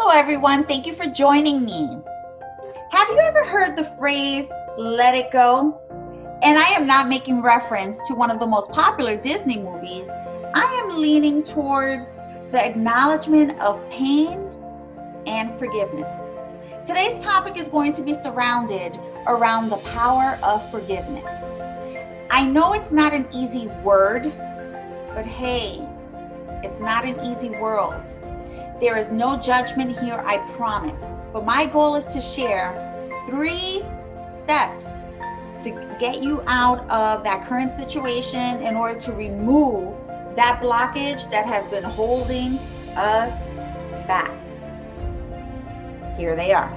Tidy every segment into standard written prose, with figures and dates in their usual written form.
Hello, everyone. Thank you for joining me. Have you ever heard the phrase, let it go? And I am not making reference to one of the most popular Disney movies. I am leaning towards the acknowledgement of pain and forgiveness. Today's topic is going to be surrounded around the power of forgiveness. I know it's not an easy word, but hey, it's not an easy world. There is no judgment here, I promise. But my goal is to share 3 steps to get you out of that current situation in order to remove that blockage that has been holding us back. Here they are.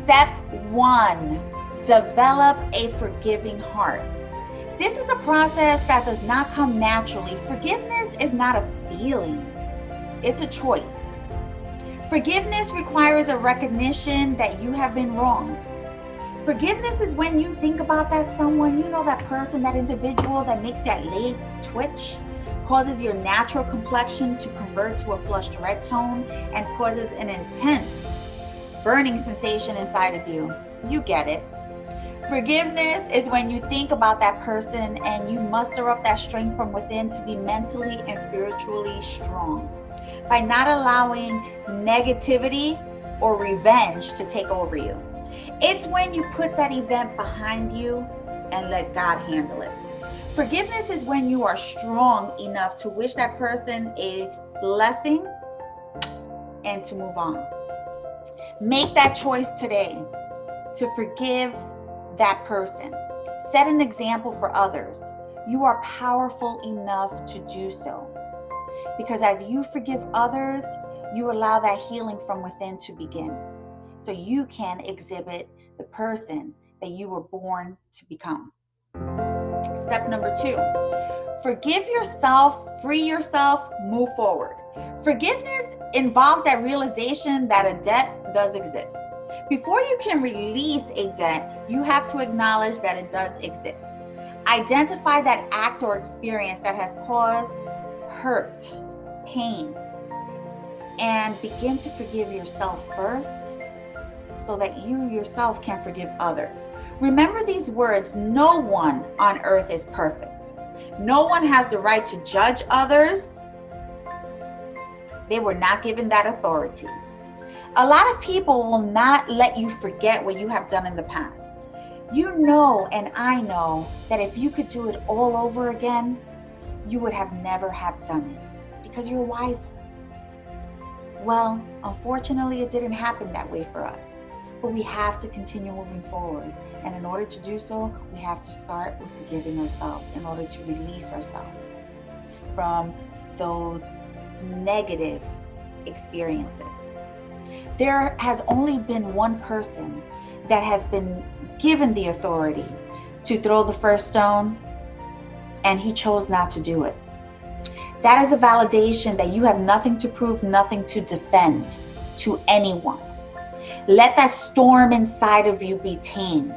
Step 1, develop a forgiving heart. This is a process that does not come naturally. Forgiveness is not a feeling, it's a choice. Forgiveness requires a recognition that you have been wronged. Forgiveness is when you think about that someone, that person, that individual that makes your leg twitch, causes your natural complexion to convert to a flushed red tone, and causes an intense burning sensation inside of you. You get it. Forgiveness is when you think about that person and you muster up that strength from within to be mentally and spiritually strong by not allowing negativity or revenge to take over you. It's when you put that event behind you and let God handle it. Forgiveness is when you are strong enough to wish that person a blessing and to move on. Make that choice today to forgive that person. Set an example for others. You are powerful enough to do so. Because as you forgive others, you allow that healing from within to begin. So you can exhibit the person that you were born to become. Step number 2, forgive yourself, free yourself, move forward. Forgiveness involves that realization that a debt does exist. Before you can release a debt, you have to acknowledge that it does exist. Identify that act or experience that has caused hurt, pain, and begin to forgive yourself first so that you yourself can forgive others. Remember these words, no one on earth is perfect. No one has the right to judge others. They were not given that authority. A lot of people will not let you forget what you have done in the past. You know, and I know that if you could do it all over again, you would have never have done it because you're wiser. Well, unfortunately, it didn't happen that way for us, but we have to continue moving forward. And in order to do so, we have to start with forgiving ourselves in order to release ourselves from those negative experiences. There has only been one person that has been given the authority to throw the first stone, and he chose not to do it. That is a validation that you have nothing to prove, nothing to defend to anyone. Let that storm inside of you be tamed.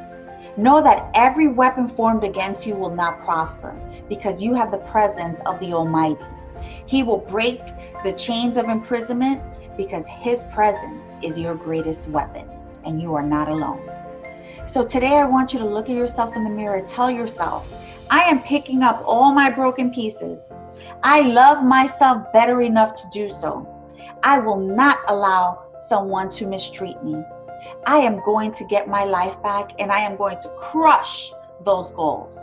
Know that every weapon formed against you will not prosper because you have the presence of the Almighty. He will break the chains of imprisonment because His presence is your greatest weapon and you are not alone. So today I want you to look at yourself in the mirror. Tell yourself, I am picking up all my broken pieces. I love myself better enough to do so. I will not allow someone to mistreat me. I am going to get my life back and I am going to crush those goals.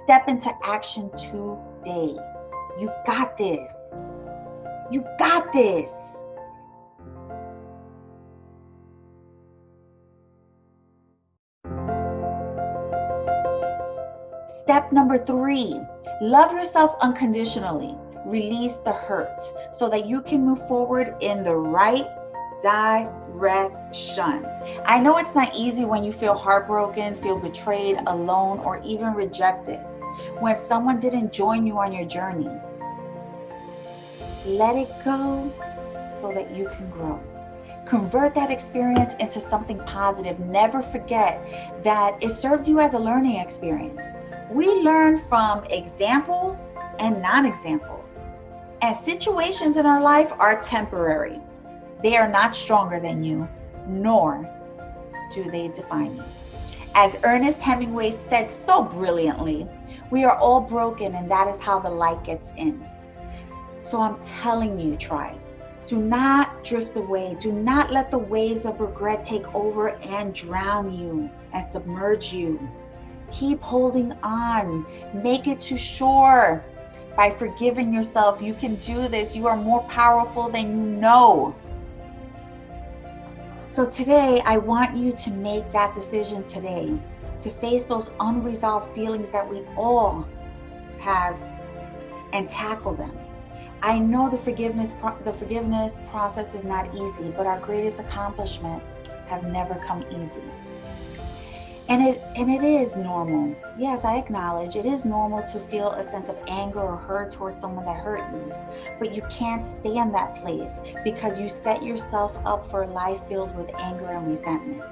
Step into action today. You got this. You got this. Step number 3, love yourself unconditionally. Release the hurt so that you can move forward in the right direction. I know it's not easy when you feel heartbroken, feel betrayed, alone, or even rejected. When someone didn't join you on your journey, let it go so that you can grow. Convert that experience into something positive. Never forget that it served you as a learning experience. We learn from examples and non-examples. And situations in our life are temporary. They are not stronger than you, nor do they define you. As Ernest Hemingway said so brilliantly, we are all broken, and that is how the light gets in. So I'm telling you, tribe, do not drift away. Do not let the waves of regret take over and drown you and submerge you. Keep holding on. Make it to shore. By forgiving yourself, you can do this. You are more powerful than you know. So today, I want you to make that decision today, to face those unresolved feelings that we all have and tackle them. I know the forgiveness process is not easy, but our greatest accomplishments have never come easy. And it is normal. Yes, I acknowledge it is normal to feel a sense of anger or hurt towards someone that hurt you. But you can't stay in that place because you set yourself up for a life filled with anger and resentment.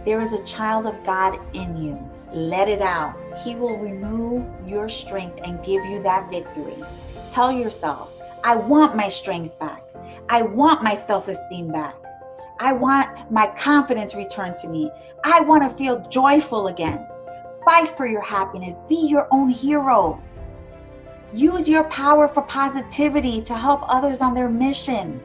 There is a child of God in you. Let it out. He will renew your strength and give you that victory. Tell yourself, I want my strength back. I want my self-esteem back. I want my confidence returned to me. I want to feel joyful again. Fight for your happiness. Be your own hero. Use your power for positivity to help others on their mission.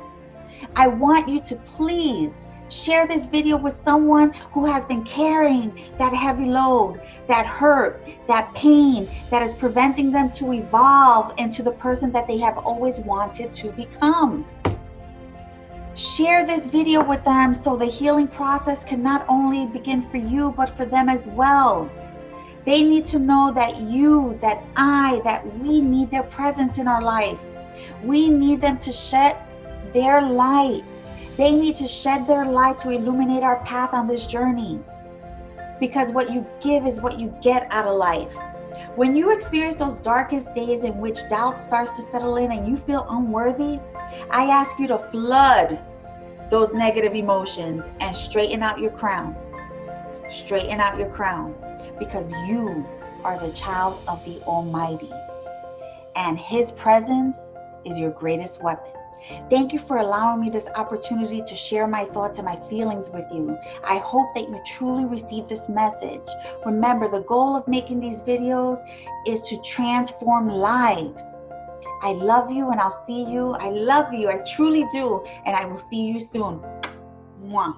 I want you to please share this video with someone who has been carrying that heavy load, that hurt, that pain, that is preventing them to evolve into the person that they have always wanted to become. Share this video with them so the healing process can not only begin for you, but for them as well. They need to know that you, that I, that we need their presence in our life. We need them to shed their light. They need to shed their light to illuminate our path on this journey. Because what you give is what you get out of life. When you experience those darkest days in which doubt starts to settle in and you feel unworthy, I ask you to flood those negative emotions and straighten out your crown. Straighten out your crown, because you are the child of the Almighty, and His presence is your greatest weapon. Thank you for allowing me this opportunity to share my thoughts and my feelings with you. I hope that you truly receive this message. Remember, the goal of making these videos is to transform lives. I love you, and I'll see you. I love you. I truly do. And I will see you soon. Mwah.